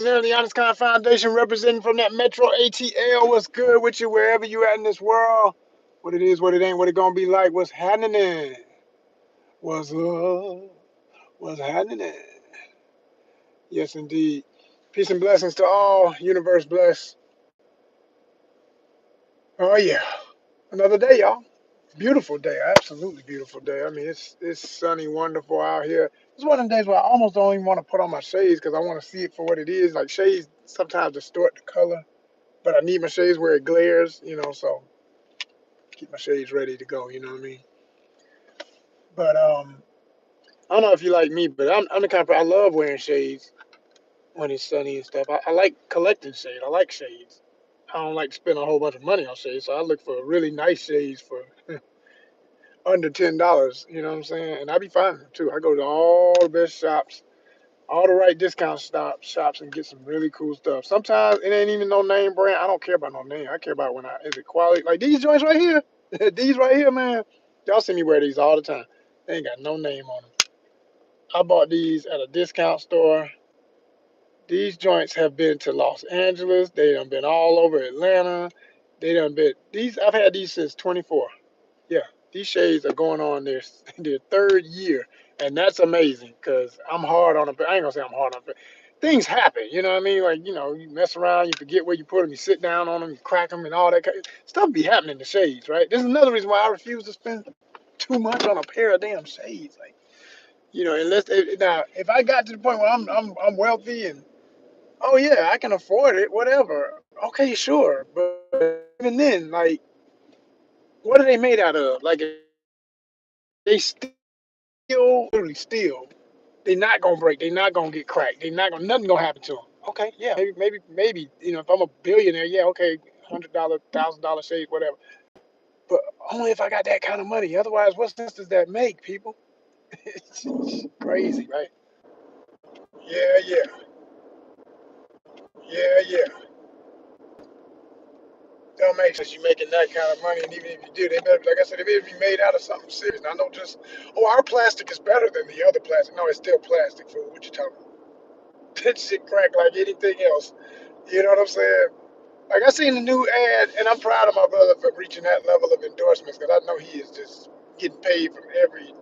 Near the ONYXCON Foundation, representing from that Metro ATL. What's good with you wherever you at in this world? What it is, what it ain't, what it gonna be like, what's happening? What's up? What's happening? Yes, indeed. Peace and blessings to all. Universe bless. Oh yeah, another day, y'all. Beautiful day, absolutely beautiful day. I mean, it's sunny, wonderful out here. It's one of the days where I almost don't even want to put on my shades because I want to see it for what it is. Like shades sometimes distort the color, but I need my shades where it glares, so keep my shades ready to go. You know what I mean? But I don't know if you like me, but I'm the kind of I love wearing shades when it's sunny and stuff. I like collecting shades. I like shades. I don't like to spend a whole bunch of money on shades, so I look for really nice shades for under $10. You know what I'm saying? And I be finding them too. I go to all the best shops, all the right discount shops, and get some really cool stuff. Sometimes it ain't even no name brand. I don't care about no name. I care about when is it quality. Like these joints right here, these right here, man. Y'all see me wear these all the time. They ain't got no name on them. I bought these at a discount store. These joints have been to Los Angeles. They done been all over Atlanta. They done been these. I've had these since 24. Yeah, these shades are going on their their third year, and that's amazing because I'm hard on them. I ain't gonna say I'm hard on them. Things happen, you know what I mean? Like you mess around, you forget where you put them, you sit down on them, you crack them, and all that kind of stuff be happening to shades, right? This is another reason why I refuse to spend too much on a pair of damn shades. Like unless now if I got to the point where I'm wealthy and oh yeah, I can afford it, whatever. Okay, sure, but even then, like, what are they made out of? Like, they still literally steel. They're not gonna break. They're not gonna get cracked. They're not gonna nothing gonna happen to them. Okay, yeah, maybe. If I'm a billionaire, yeah, okay, $100, $1,000 shades, whatever. But only if I got that kind of money. Otherwise, what sense does that make, people? It's crazy, right? Yeah, yeah, yeah. Don't make sense you making that kind of money, and even if you do, they better, like I said, it better be made out of something serious. Now, not just, oh, our plastic is better than the other plastic. No, it's still plastic, fool. What you talking about? That shit crack like anything else. You know what I'm saying? Like I seen the new ad, and I'm proud of my brother for reaching that level of endorsements because I know he is just getting paid from every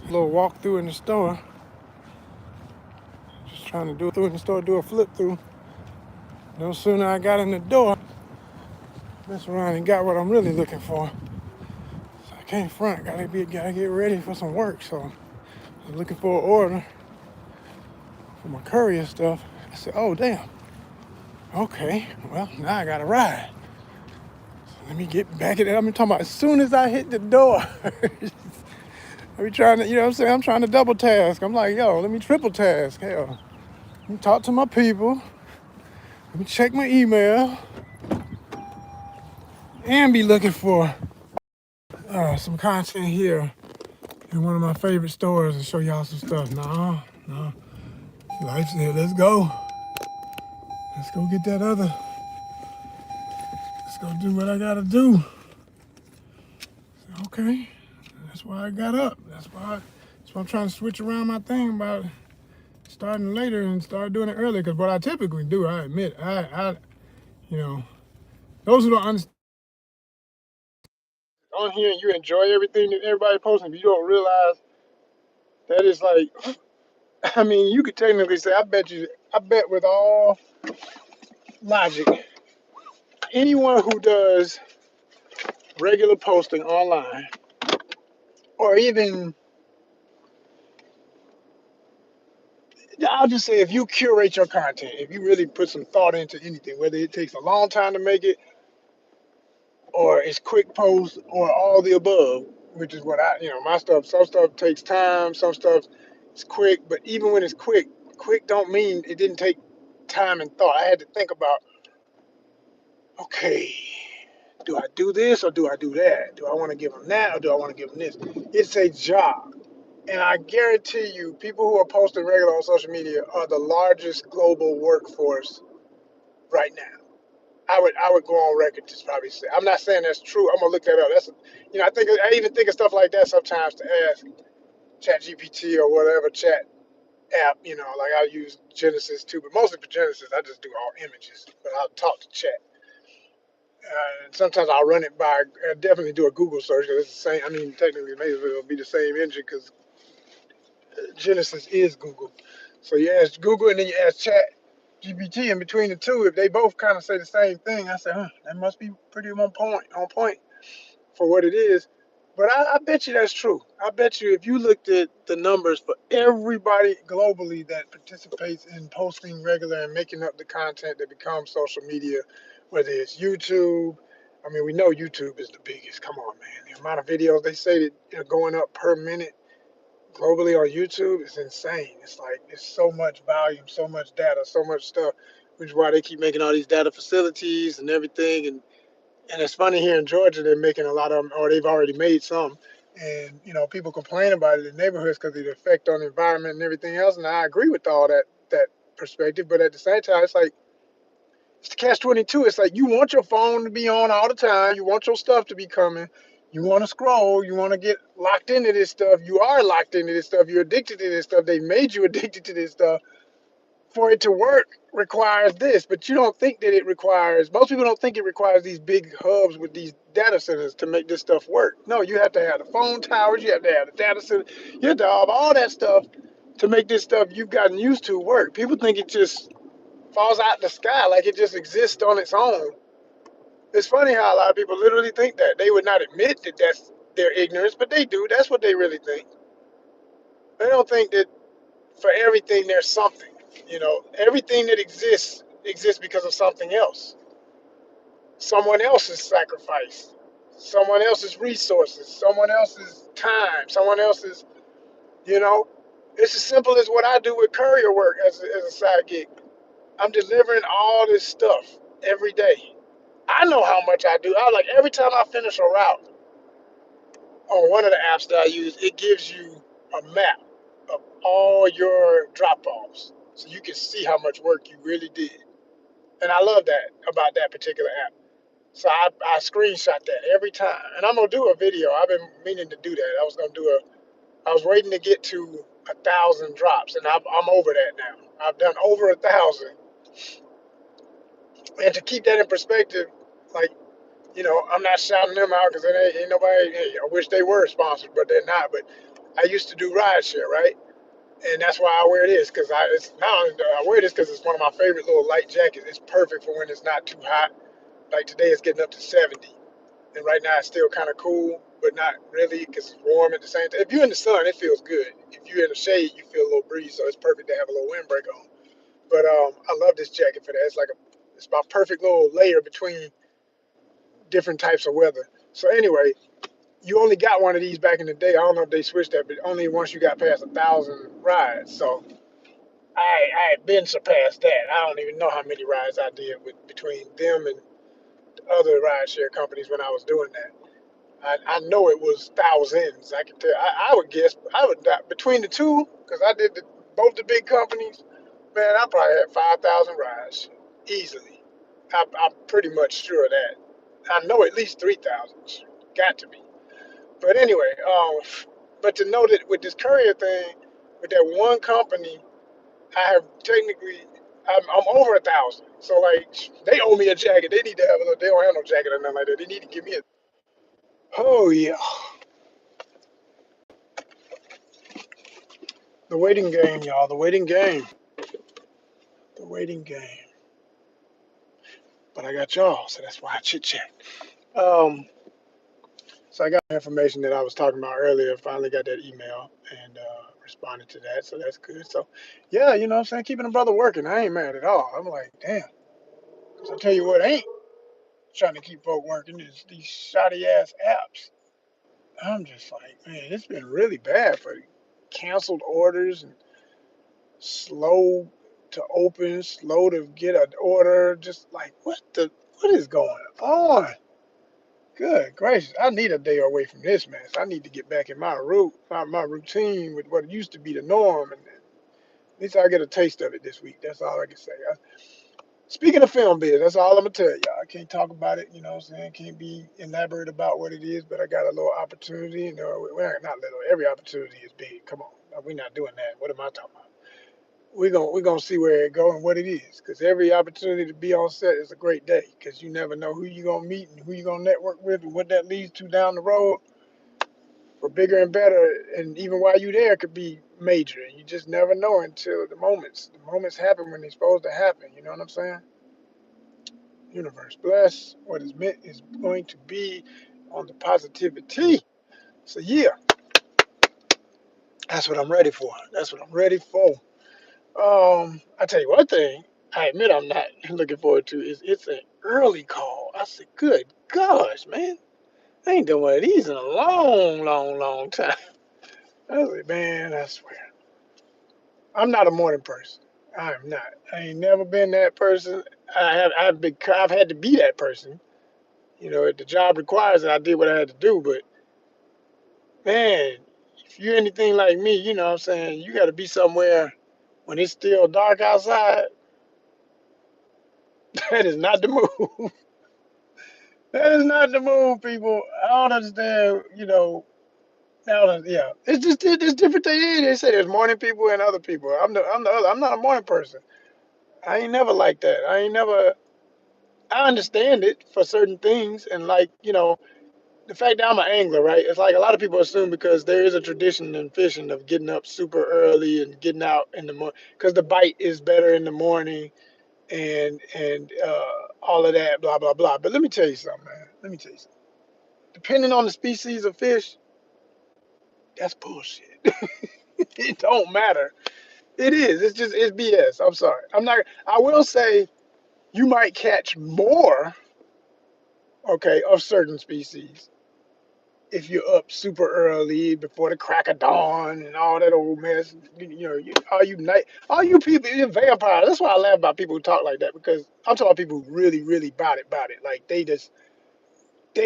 A little walk through in the store. Just trying to do it through in the store, do a flip through. No sooner I got in the door, mess around and got what I'm really looking for. So I can't front. Gotta get ready for some work. So I'm looking for an order for my courier stuff. I said, oh damn. Okay, well now I gotta ride. So let me get back at it. I'm talking about as soon as I hit the door. I be trying to, you know what I'm saying? I'm trying to double task. I'm like, yo, let me triple task. Hell, let me talk to my people. Let me check my email. And be looking for some content here in one of my favorite stores and show y'all some stuff. No. Life said, let's go. Let's go get that other. Let's go do what I gotta do. Okay. That's why I got up. That's why I'm trying to switch around my thing about starting later and start doing it early. Because what I typically do, I admit, you know, those who don't understand on here, you enjoy everything that everybody posting, but you don't realize that it's like, I mean, you could technically say, I bet with all logic, anyone who does regular posting online, or even, I'll just say, if you curate your content, if you really put some thought into anything, whether it takes a long time to make it, or it's quick post, or all the above, which is what my stuff, some stuff takes time, some stuff is quick, but even when it's quick don't mean it didn't take time and thought. I had to think about, okay, do I do this or do I do that? Do I want to give them that or do I want to give them this? It's a job. And I guarantee you, people who are posting regular on social media are the largest global workforce right now. I would go on record to probably say, I'm not saying that's true. I'm gonna look that up. I even think of stuff like that sometimes to ask ChatGPT or whatever chat app. Like I use Genesis too, but mostly for Genesis, I just do all images. But I'll talk to chat. And sometimes I'll run it by, I definitely do a Google search because it's the same. I mean, technically, maybe it'll be the same engine because Genesis is Google. So you ask Google and then you ask Chat GPT. In between the two, if they both kind of say the same thing, I say, that must be pretty on point for what it is. But I bet you that's true. I bet you if you looked at the numbers for everybody globally that participates in posting regular and making up the content that becomes social media, whether it's YouTube, I mean, we know YouTube is the biggest. Come on, man. The amount of videos they say that are going up per minute globally on YouTube is insane. It's like it's so much volume, so much data, so much stuff, which is why they keep making all these data facilities and everything. And it's funny here in Georgia, they're making a lot of them, or they've already made some. And people complain about it in neighborhoods because of the effect on the environment and everything else. And I agree with all that perspective. But at the same time, it's like it's the catch-22. It's like you want your phone to be on all the time. You want your stuff to be coming. You want to scroll. You want to get locked into this stuff. You are locked into this stuff. You're addicted to this stuff. They made you addicted to this stuff. For it to work requires this, but you don't think that it requires, most people don't think it requires these big hubs with these data centers to make this stuff work. No, you have to have the phone towers. You have to have the data center. You have to have all that stuff to make this stuff you've gotten used to work. People think it just falls out the sky, like it just exists on its own. It's funny how a lot of people literally think that. They would not admit that that's their ignorance, but they do. That's what they really think. They don't think that for everything there's something. Everything that exists because of something else. Someone else's sacrifice, someone else's resources, someone else's time, someone else's, you know. It's as simple as what I do with courier work as a side gig. I'm delivering all this stuff every day. I know how much I do. I like every time I finish a route on one of the apps that I use, it gives you a map of all your drop offs. So you can see how much work you really did. And I love that about that particular app. So I screenshot that every time. And I'm gonna do a video. I've been meaning to do that. I was waiting to get to 1,000 drops and I'm over that now. I've done over 1,000. And to keep that in perspective, like, I'm not shouting them out because ain't nobody, hey, I wish they were sponsored, but they're not. But I used to do rideshare, right? And that's why I wear this because I wear this because it's one of my favorite little light jackets. It's perfect for when it's not too hot. Like today, it's getting up to 70, and right now it's still kind of cool, but not really because it's warm at the same time. If you're in the sun, it feels good. If you're in the shade, you feel a little breeze, so it's perfect to have a little windbreak on. But I love this jacket for that. It's my perfect little layer between different types of weather. So anyway, you only got one of these back in the day. I don't know if they switched that, but only once you got past 1,000 rides. So I had been surpassed that. I don't even know how many rides I did with between them and other rideshare companies when I was doing that. I know it was thousands. I can tell. I would guess. I would between the two because I did both the big companies. Man, I probably had 5,000 rides easily. I'm pretty much sure of that. I know at least 3,000. Got to be. But anyway, but to know that with this courier thing, with that one company, I have technically, I'm over 1,000. So like, they owe me a jacket. They need to have a. They don't have no jacket or nothing like that. They need to give me a. Oh yeah, the waiting game, y'all. The waiting game. The waiting game. But I got y'all, so that's why I chit chat. Um, so I got information that I was talking about earlier. Finally got that email and responded to that, so that's good. So yeah, you know what I'm saying, keeping a brother working. I ain't mad at all. I'm like, damn. Cause I tell you what, ain't trying to keep folk working is these shoddy ass apps. I'm just like, man, it's been really bad for canceled orders and slow to open, slow to get an order. Just like, what is going on? Good gracious, I need a day away from this mess. I need to get back in my routine with what used to be the norm, and at least I get a taste of it this week. That's all I can say. Speaking of film biz, that's all I'm gonna tell y'all. I can't talk about it, you know what I'm saying? Can't be elaborate about what it is, but I got a little opportunity, you know, well, not little, every opportunity is big. Come on. We're not doing that. What am I talking about? We're gonna see where it go and what it is. Cause every opportunity to be on set is a great day. Cause you never know who you're gonna meet and who you're gonna network with and what that leads to down the road for bigger and better. And even while you're there could be major. You just never know until the moments. The moments happen when they're supposed to happen. You know what I'm saying? Universe bless what is meant is going to be on the positivity. So yeah, that's what I'm ready for. That's what I'm ready for. I tell you one thing. I admit I'm not looking forward to is it's an early call. I said, good gosh, man, I ain't done one of these in a long, long, long time. I was like, man, I swear, I'm not a morning person. I'm not. I ain't never been that person. I've had to be that person. You know, if the job requires it, I did what I had to do, but man, if you're anything like me, you know what I'm saying, you got to be somewhere when it's still dark outside. That is not the move. That is not the move, people. I don't understand, you know. Yeah, it's just it's different things. They say there's morning people and other people. I'm the other. I'm not a morning person. I ain't never like that. I ain't never. I understand it for certain things, and like you know, the fact that I'm an angler, right? It's like a lot of people assume because there is a tradition in fishing of getting up super early and getting out in the morning because the bite is better in the morning and all of that, blah blah blah. But let me tell you something, man. Let me tell you something. Depending on the species of fish, that's bullshit. It don't matter. It is. It's BS. I'm sorry. I'm not. I will say you might catch more, okay, of certain species if you're up super early before the crack of dawn and all that old mess. You know, all you people, you're vampires. That's why I laugh about people who talk like that because I'm talking about people who really, really about it. Like they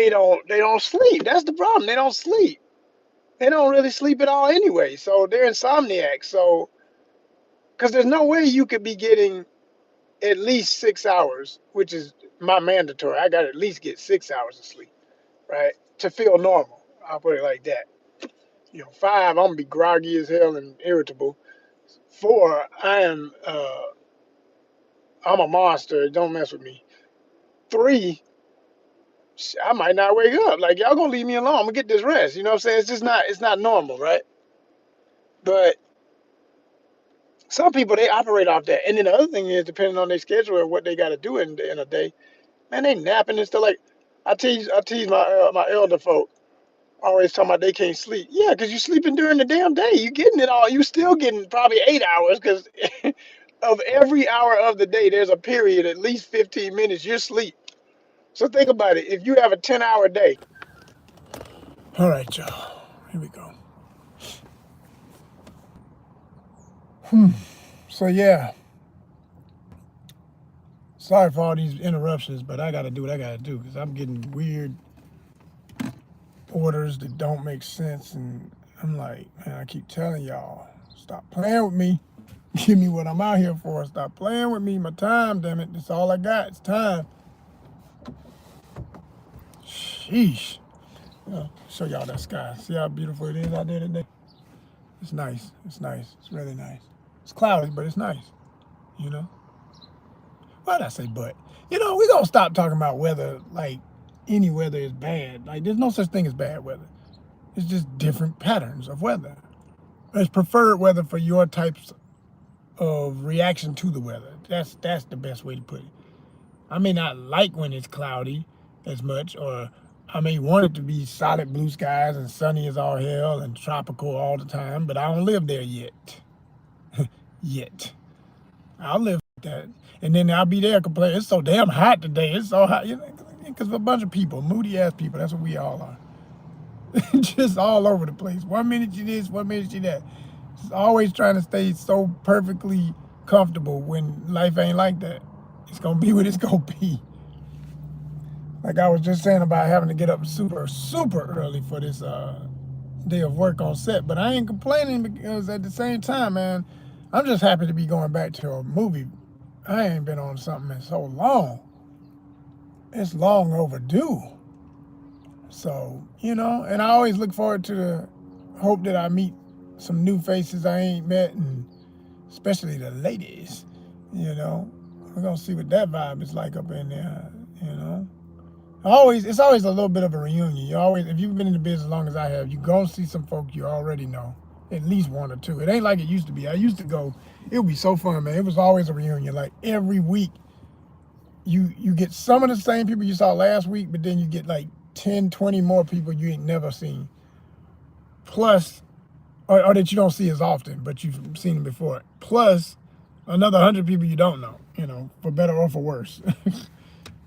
don't sleep. That's the problem. They don't sleep. They don't really sleep at all anyway. So they're insomniacs. So because there's no way you could be getting at least 6 hours, which is my mandatory. I got to at least get 6 hours of sleep, right, to feel normal. I'll put it like that. You know, 5, I'm gonna be groggy as hell and irritable. 4, I'm a monster. Don't mess with me. 3, I might not wake up. Like y'all gonna leave me alone. I'm gonna get this rest. You know what I'm saying? It's just not. It's not normal, right? But some people they operate off that. And then the other thing is depending on their schedule and what they got to do in a day, man, they napping and stuff. Like I tease my elder folk always talking about they can't sleep. Yeah, because you sleeping during the damn day. You getting it all. You still getting probably 8 hours because of every hour of the day, there's a period, at least 15 minutes, you're asleep. So think about it. If you have a 10-hour day. All right, y'all. Here we go. So yeah, sorry for all these interruptions, but I gotta do what I gotta do because I'm getting weird orders that don't make sense, and I'm like, man, I keep telling y'all, stop playing with me. Give me what I'm out here for. Stop playing with me. My time, damn it. That's all I got. It's time. Sheesh. Show y'all that sky. See how beautiful it is out there today? It's nice. It's nice. It's really nice. It's cloudy, but it's nice. You know? Why'd I say but? You know, we gonna stop talking about weather like any weather is bad. Like there's no such thing as bad weather. It's just different patterns of weather. It's preferred weather for your types of reaction to the weather. That's the best way to put it. I may not like when it's cloudy as much, or I may want it to be solid blue skies and sunny as all hell and tropical all the time, but I don't live there yet. Yet. I'll live like that. And then I'll be there complaining, it's so damn hot today. It's so hot. You know, because of a bunch of people, moody ass people. That's what we all are. Just all over the place. 1 minute you this, 1 minute you that. Just always trying to stay so perfectly comfortable when life ain't like that. It's gonna be what it's gonna be. Like I was just saying about having to get up super, super early for this day of work on set, but I ain't complaining because at the same time, man, I'm just happy to be going back to a movie. I ain't been on something in so long. It's long overdue. So, you know, and I always look forward to the hope that I meet some new faces I ain't met, and especially the ladies, you know. We're gonna see what that vibe is like up in there, you know. It's always a little bit of a reunion. You always, if you've been in the business as long as I have, you gonna see some folk you already know, at least one or two. It ain't like it used to be. I used to go. It would be so fun, man. It was always a reunion. Like every week, you get some of the same people you saw last week, but then you get like 10, 20 more people you ain't never seen. Plus, or that you don't see as often, but you've seen them before. Plus, another 100 people you don't know, you know, for better or for worse.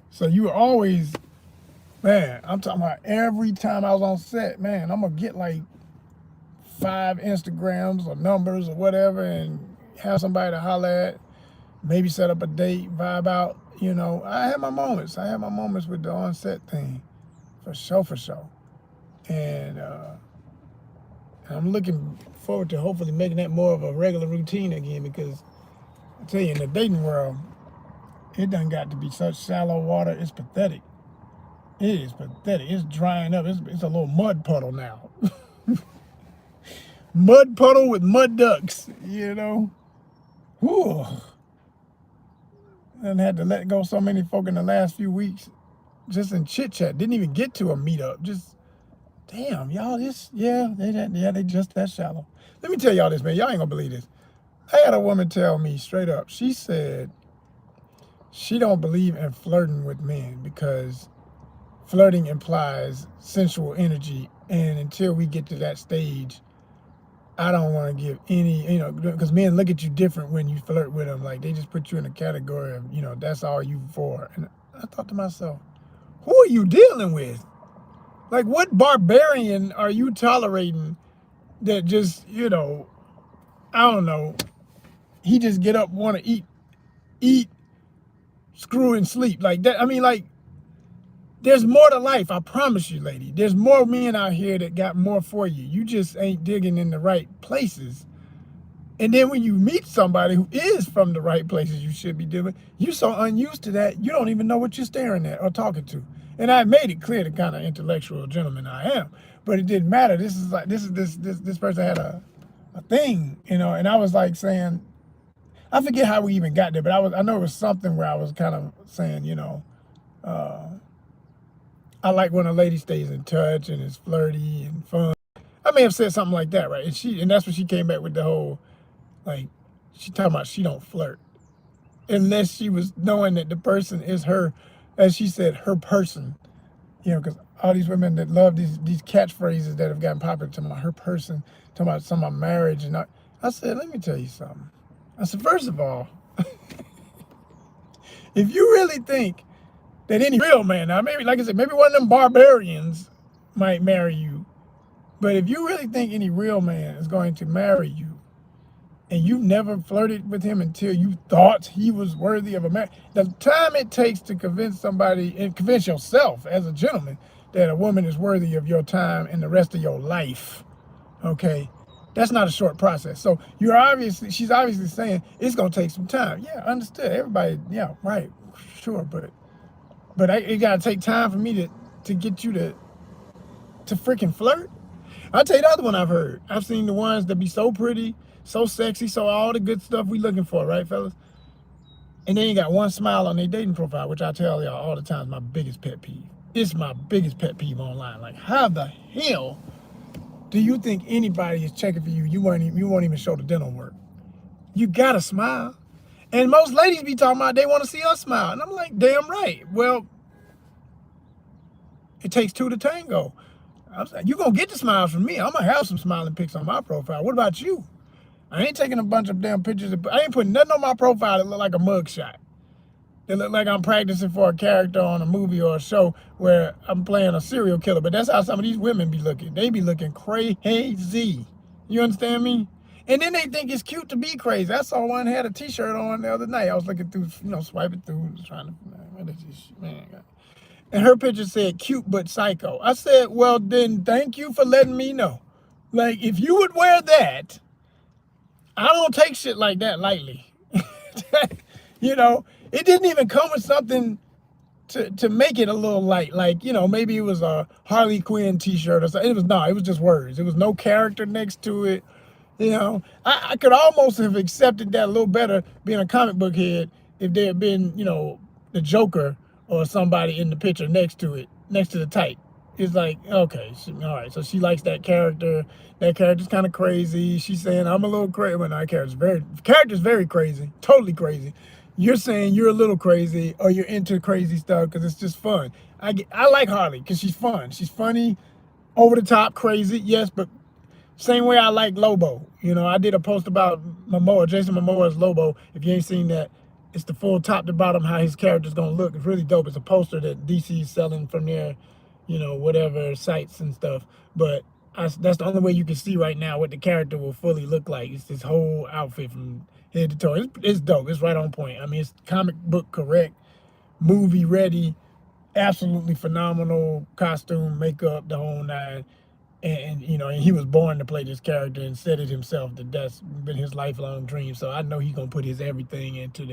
So you always, man, I'm talking about every time I was on set, man, I'm going to get like 5 Instagrams or numbers or whatever and have somebody to holler at, maybe set up a date, vibe out. You know, I had my moments. I had my moments with the on-set thing, for sure, for sure. And I'm looking forward to hopefully making that more of a regular routine again, because I tell you, in the dating world, it done got to be such shallow water, it's pathetic. It is pathetic. It's drying up. It's a little mud puddle now. Mud puddle with mud ducks, you know. Whew. And had to let go so many folk in the last few weeks, just in chit chat. Didn't even get to a meetup. Just, damn, y'all, they just that shallow. Let me tell y'all this, man. Y'all ain't gonna believe this. I had a woman tell me straight up. She said she don't believe in flirting with men because flirting implies sensual energy, and until we get to that stage, I don't want to give any, you know, because men look at you different when you flirt with them. Like they just put you in a category of, you know, that's all you for. And I thought to myself, who are you dealing with? Like, what barbarian are you tolerating that just, you know, I don't know, he just get up, want to eat, screw, and sleep like that? I mean, like, there's more to life, I promise you, lady. There's more men out here that got more for you. You just ain't digging in the right places. And then when you meet somebody who is from the right places you should be doing, you're so unused to that, you don't even know what you're staring at or talking to. And I made it clear the kind of intellectual gentleman I am, but it didn't matter. This person had a thing, you know, and I was like saying, I forget how we even got there, but I know it was something where I was kind of saying, you know, I like when a lady stays in touch and is flirty and fun. I may have said something like that, right? And that's when she came back with the whole, like, she talking about she don't flirt unless she was knowing that the person is her, as she said, her person. Because all these women that love these catchphrases that have gotten popular, talking about her person, talking about some of marriage, and I said, let me tell you something. I said, first of all, if you really think that any real man, now maybe, like I said, maybe one of them barbarians might marry you, but if you really think any real man is going to marry you, and you never flirted with him until you thought he was worthy of a marriage, the time it takes to convince somebody and convince yourself as a gentleman that a woman is worthy of your time and the rest of your life, okay, that's not a short process. So she's obviously saying it's gonna take some time. Yeah, understood. Everybody, yeah, right, sure, but it gotta take time for me to get you to freaking flirt. I'll tell you the other one I've heard. I've seen the ones that be so pretty, so sexy, so all the good stuff we looking for, right, fellas? And they ain't got one smile on their dating profile, which I tell y'all all the time is my biggest pet peeve. It's my biggest pet peeve online. Like, how the hell do you think anybody is checking for you? You won't even show the dental work. You gotta smile. And most ladies be talking about they want to see us smile. And I'm like, damn right. Well, it takes two to tango. I'm saying, you gonna get the smiles from me. I'm gonna have some smiling pics on my profile. What about you? I ain't taking a bunch of damn pictures. I ain't putting nothing on my profile that look like a mugshot. It look like I'm practicing for a character on a movie or a show where I'm playing a serial killer. But that's how some of these women be looking. They be looking crazy. You understand me? And then they think it's cute to be crazy. I saw one had a T-shirt on the other night. I was looking through, swiping through, trying to, what is this, man? And her picture said, cute but psycho. I said, well, then thank you for letting me know. Like, if you would wear that, I don't take shit like that lightly. It didn't even come with something to make it a little light. Like, maybe it was a Harley Quinn T-shirt or something. It was just words. There was no character next to it. I could almost have accepted that a little better being a comic book head if there had been, the Joker or somebody in the picture next to it, next to the type. It's like, okay, all right, so she likes that character. That character's kind of crazy. She's saying, I'm a little crazy. Well, no, character's very crazy, totally crazy. You're saying you're a little crazy or you're into crazy stuff because it's just fun. I like Harley because she's fun. She's funny, over the top, crazy, yes, but same way I like Lobo. I did a post about Momoa, Jason Momoa's Lobo. If you ain't seen that, it's the full top to bottom how his character's gonna look. It's really dope. It's a poster that DC's selling from their, whatever sites and stuff. But that's the only way you can see right now what the character will fully look like. It's this whole outfit from head to toe. It's dope. It's right on point. I mean, it's comic book correct, movie ready, absolutely phenomenal costume, makeup, the whole nine. And he was born to play this character and said it himself that that's been his lifelong dream. So I know he's gonna put his everything into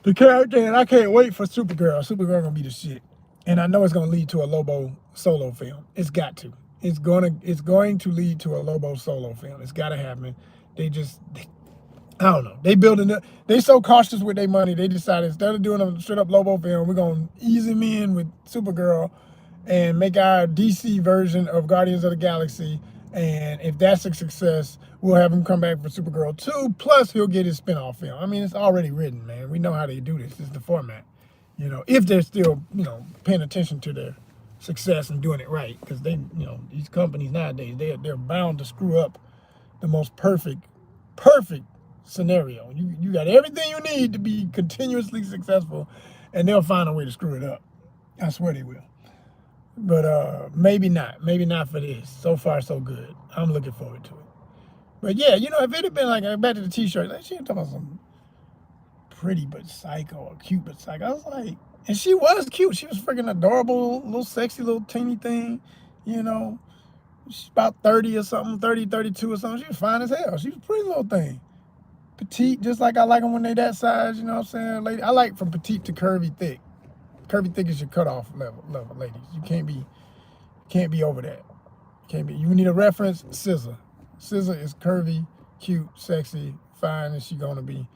the character, and I can't wait for Supergirl. Supergirl gonna be the shit, and I know it's gonna lead to a Lobo solo film. It's got to. It's going to lead to a Lobo solo film. It's gotta happen. I don't know. They so cautious with their money. They decided instead of doing a straight up Lobo film, we're gonna ease him in with Supergirl and make our DC version of Guardians of the Galaxy. And if that's a success, we'll have him come back for Supergirl 2. Plus, he'll get his spinoff film. I mean, it's already written, man. We know how they do this. This is the format. If they're still, paying attention to their success and doing it right. Because these companies nowadays, they're bound to screw up the most perfect scenario. You got everything you need to be continuously successful, and they'll find a way to screw it up. I swear they will. But maybe not for this. So far, so good. I'm looking forward to it. But yeah, if it had been like, back to the T-shirt, like she was talking about some pretty but psycho or cute but psycho. I was like, and she was cute. She was freaking adorable, little sexy, little teeny thing. She's about 30 or something, 30, 32 or something. She was fine as hell. She was a pretty little thing. Petite, just like I like them when they that size, you know what I'm saying? Lady, I like from petite to curvy thick. Curvy thick is your cutoff level, ladies. You can't be over that. You need a reference, SZA. SZA is curvy, cute, sexy, fine, and she gonna be.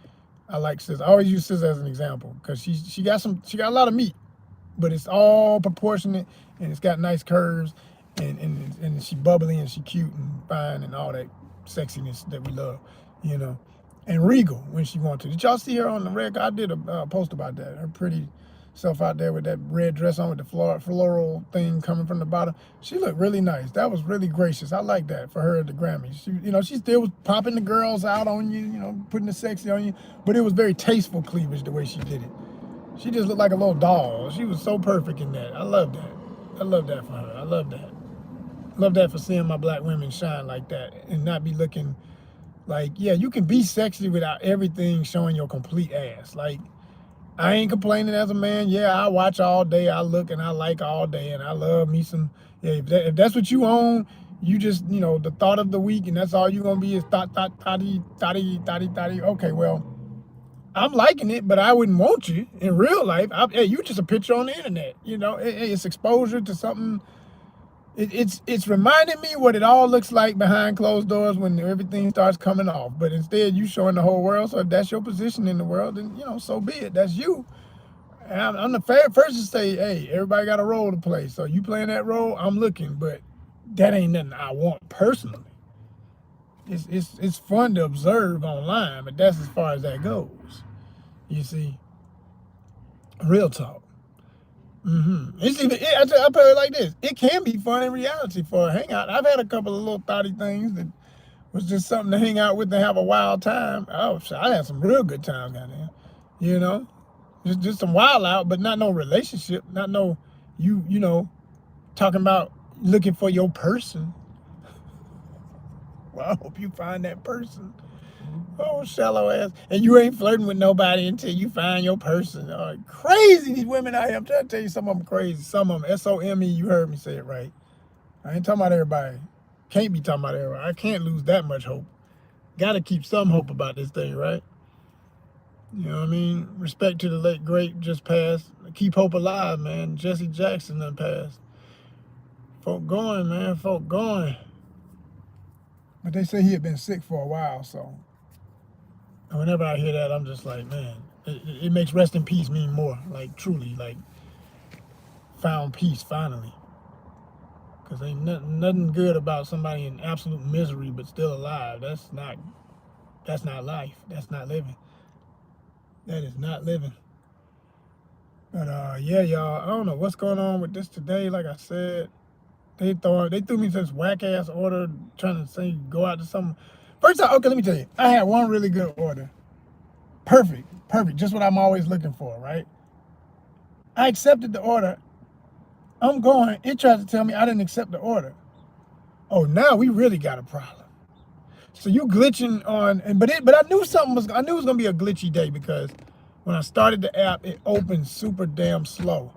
I like SZA. I always use SZA as an example because she got a lot of meat, but it's all proportionate and it's got nice curves. and she bubbly and she cute and fine and all that sexiness that we love, you know. And regal when she wants to. Did y'all see her on the red? I did a post about that. Her pretty self out there with that red dress on with the floral thing coming from the bottom. She looked really nice. That was really gracious. I like that for her at the Grammys. She, you know, she still was popping the girls out on you, you know, putting the sexy on you, but it was very tasteful cleavage the way she did it. She just looked like a little doll. She was so perfect in that. I love that. I love that for her. I love that. Love that for seeing my black women shine like that and not be looking like, yeah, you can be sexy without everything showing your complete ass. Like, I ain't complaining as a man. Yeah, I watch all day. I look and I like all day, and I love me some. Yeah, if that's what you own, you just, you know, the thought of the week, and that's all you're gonna be is thotty. Okay, well, I'm liking it, but I wouldn't want you in real life. Hey, you just a picture on the internet. You know, it's exposure to something. It's reminding me what it all looks like behind closed doors when everything starts coming off. But instead, you showing the whole world. So if that's your position in the world, then, you know, so be it. That's you. And I'm the first to say, hey, everybody got a role to play. So you playing that role, I'm looking. But that ain't nothing I want personally. It's fun to observe online, but that's as far as that goes. You see, real talk. It's even. I put it like this: it can be fun in reality for a hangout. I've had a couple of little thotty things that was just something to hang out with and have a wild time. Oh, I had some real good times, goddamn. You know, just some wild out, but not no relationship, not no you know, talking about looking for your person. Well, I hope you find that person. Oh, shallow ass. And you ain't flirting with nobody until you find your person. Crazy, these women out here. I'm trying to tell you, some of them crazy. Some of them, S-O-M-E, you heard me say it right. I ain't talking about everybody. Can't be talking about everybody. I can't lose that much hope. Got to keep some hope about this thing, right? You know what I mean? Respect to the late great just passed. Keep hope alive, man. Jesse Jackson done passed. Folk going, man. Folk going. But they say he had been sick for a while, so whenever I hear that, I'm just like, man, it makes rest in peace mean more. Like, truly, like, found peace finally. Because ain't nothing good about somebody in absolute misery but still alive. That's not life. That's not living. That is not living. But yeah, y'all, I don't know what's going on with this today. Like I said, they threw me this whack ass order trying to say go out to some. First off, okay, let me tell you, I had one really good order. Perfect, just what I'm always looking for, right? I accepted the order. I'm going. It tries to tell me I didn't accept the order. Oh, now we really got a problem. So you glitching on, but I knew I knew it was gonna be a glitchy day because when I started the app, it opened super damn slow.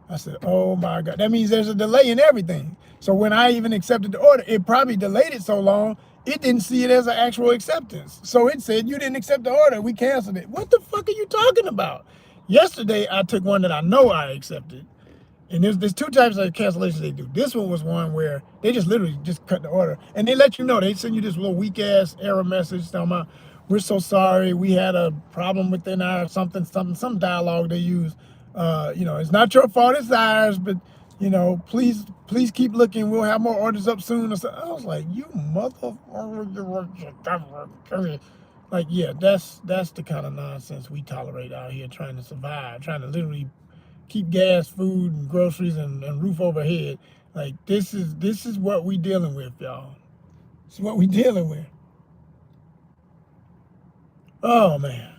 I said, oh my God, that means there's a delay in everything. So when I even accepted the order, it probably delayed it so long, it didn't see it as an actual acceptance. So it said, you didn't accept the order, we canceled it. What the fuck are you talking about? Yesterday, I took one that I know I accepted. And there's two types of cancellations they do. This one was one where they just literally just cut the order. And they let you know, they send you this little weak ass error message talking about, we're so sorry, we had a problem within our some dialogue they use. You know, it's not your fault, it's ours, but you know, please keep looking. We'll have more orders up soon. Or so. I was like, you motherfucker. Like, yeah, that's the kind of nonsense we tolerate out here trying to survive, trying to literally keep gas, food, and groceries and roof overhead. Like, this is what we dealing with, y'all. This is what we dealing with. Oh man.